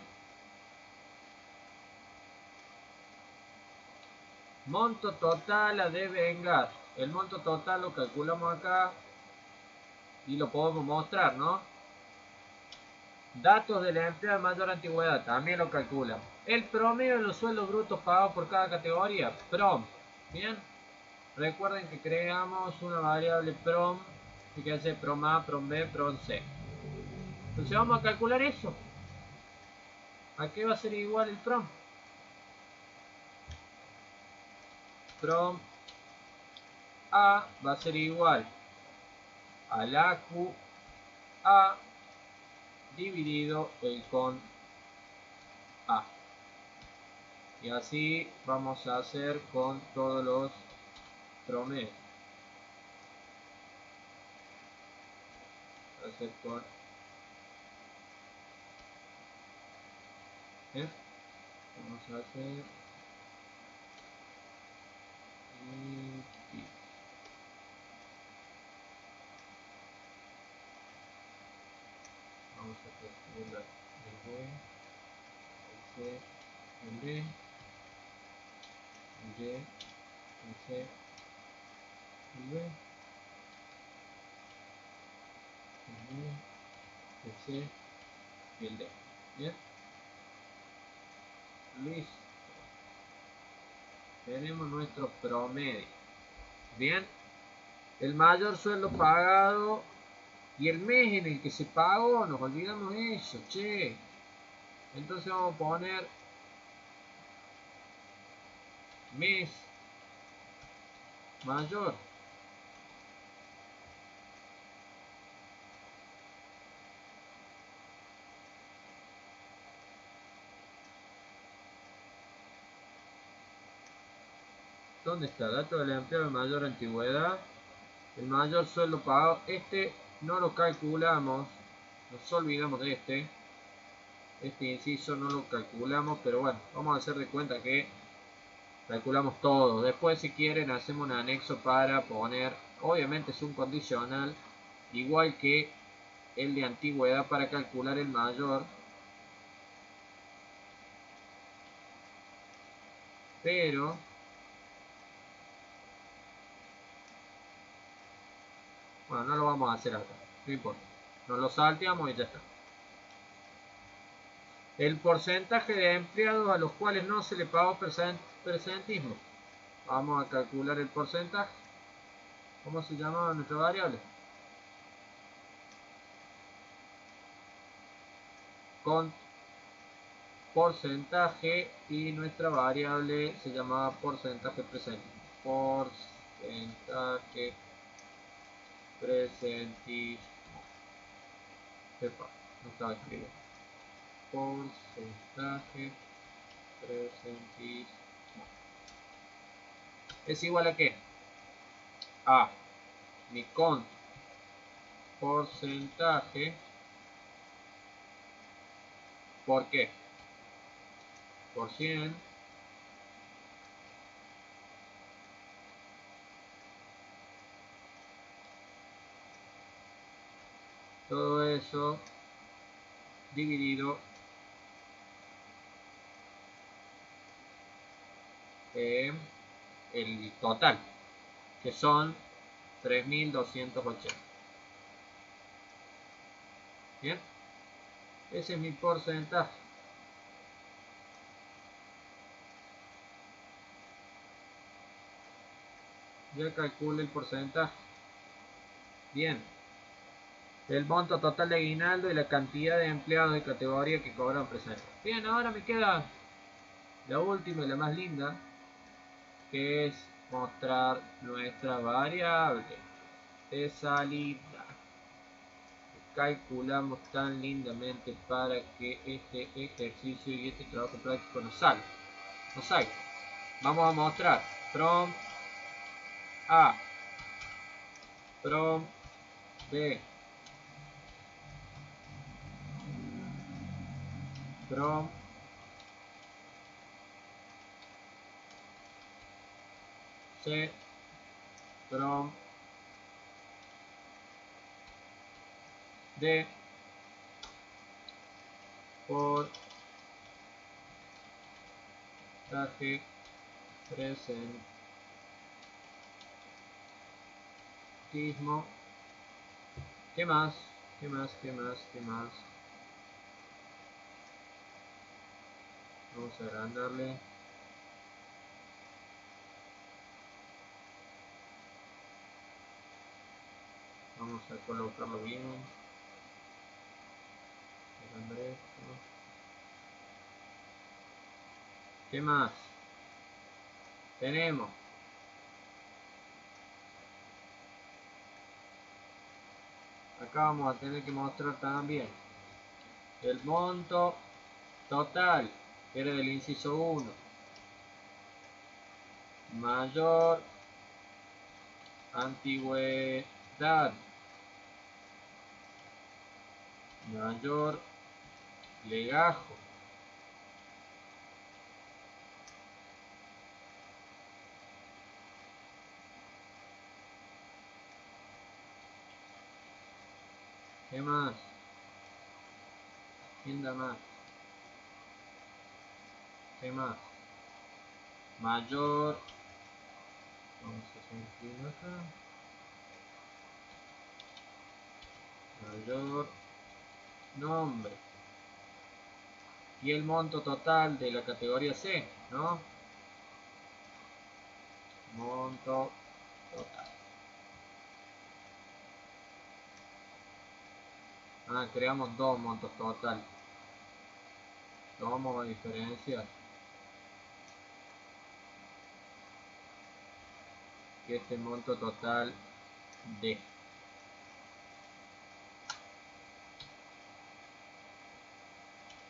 Monto total a devengar. El monto total lo calculamos acá y lo podemos mostrar, ¿no? Datos del empleo de mayor antigüedad, también lo calcula. El promedio de los sueldos brutos pagados por cada categoría, PROM. Bien, recuerden que creamos una variable PROM, que hace PROM A, PROM B, PROM C. Entonces vamos a calcular eso. ¿A qué va a ser igual el PROM? PROM A va a ser igual al AQA dividido el con A. Y así vamos a hacer con todos los promedios. Hacer con F. Vamos a hacer y vamos a calcular el B, el C, el D, el D, el C, el B, el D, el C y el D. Bien, listo. Tenemos nuestro promedio. Bien, el mayor sueldo pagado y el mes en el que se pagó, nos olvidamos de eso, che. Entonces vamos a poner mes mayor. ¿Dónde está? Dato del empleo de mayor antigüedad. El mayor sueldo pagado. Este no lo calculamos. Nos olvidamos de este. Este inciso no lo calculamos. Pero bueno, vamos a hacer de cuenta que calculamos todo. Después si quieren hacemos un anexo para poner. Obviamente es un condicional. Igual que el de antigüedad para calcular el mayor. Pero bueno, no lo vamos a hacer acá. No importa. Nos lo salteamos y ya está. El porcentaje de empleados a los cuales no se le pagó presentismo. Vamos a calcular el porcentaje. ¿Cómo se llama nuestra variable? Con porcentaje y nuestra variable se llamaba porcentaje presentismo. Porcentaje presentismo. Epa, no estaba escribiendo. Porcentaje presentismo. ¿Es igual a qué? A mi con porcentaje. ¿Por qué? por 100. Todo eso dividido en el total, que son 3280. Bien, ese es mi porcentaje. Ya calculé el porcentaje. Bien, el monto total de aguinaldo y la cantidad de empleados de categoría que cobran presente. Bien, ahora me queda la última y la más linda, que es mostrar nuestra variable de salida. Calculamos tan lindamente para que este ejercicio y este trabajo práctico nos salga. Vamos a mostrar from A, from B, from C, from D, por traje presentismo. ¿Qué más? ¿Qué más? ¿Qué más? ¿Qué más? Vamos a agrandarle. Vamos a colocarlo bien. Agrandar esto. ¿Qué más? Tenemos acá vamos a tener que mostrar también el monto total, que era del inciso 1, mayor antigüedad, mayor legajo, ¿qué más? ¿Quién da más? ¿Qué más? Mayor, vamos a hacer un clic acá, mayor nombre y el monto total de la categoría C, ¿no? Monto total. Creamos dos montos total. Lo vamos a diferenciar. Que este monto total D.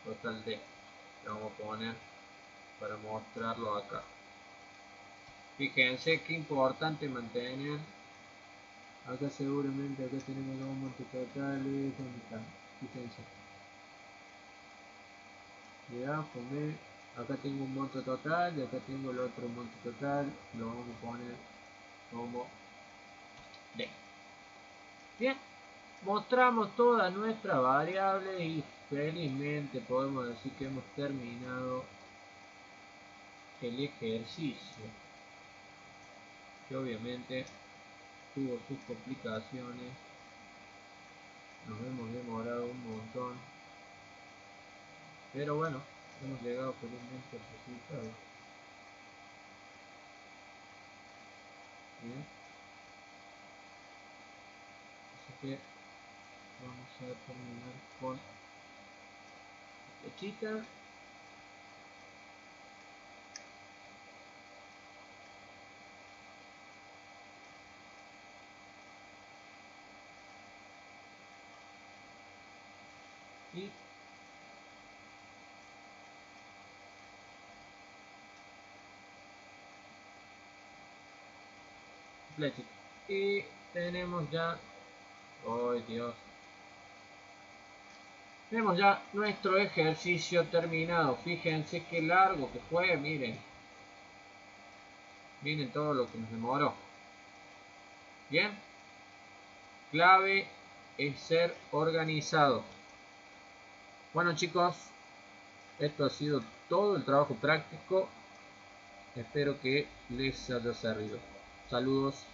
Total D. Lo vamos a poner para mostrarlo acá. Fíjense que importante mantener. Acá seguramente acá tenemos dos montos totales. ¿Dónde están? Fíjense. Ya, poner. Acá tengo un monto total y acá tengo el otro monto total. Lo vamos a poner como D. Bien. Mostramos toda nuestra variable y felizmente podemos decir que hemos terminado el ejercicio, que obviamente tuvo sus complicaciones, nos hemos demorado un montón, pero bueno, hemos llegado felizmente al resultado. Bien. Así que vamos a terminar con flechita. Y flechita. Y tenemos ya, oh Dios, Tenemos ya nuestro ejercicio terminado. Fíjense qué largo que fue, miren. Miren todo lo que nos demoró. Bien. Clave es ser organizado. Bueno chicos, esto ha sido todo el trabajo práctico. Espero que les haya servido. Saludos.